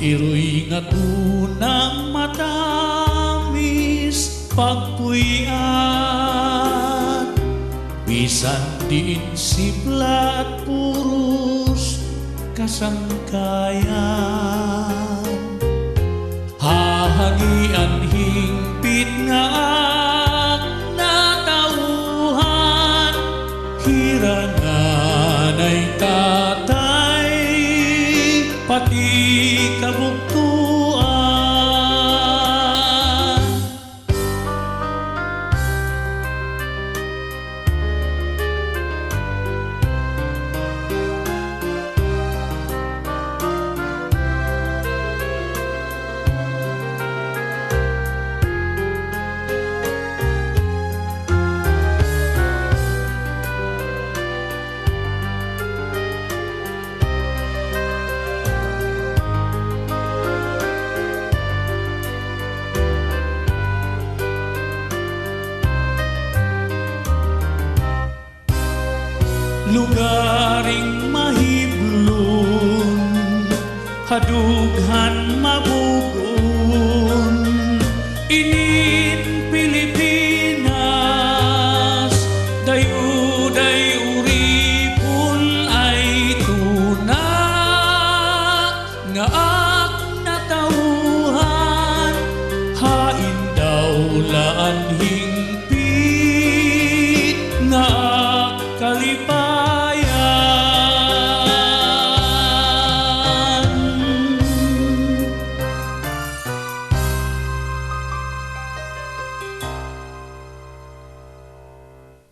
Iro'y ngatunang matamis pagpuyan, bisan din siplat puros kasangkayan. Hahangian hingpit nga ang natauhan, hirangan ay tatay pati kabuktuan. Lugaring mahiblon, hadughan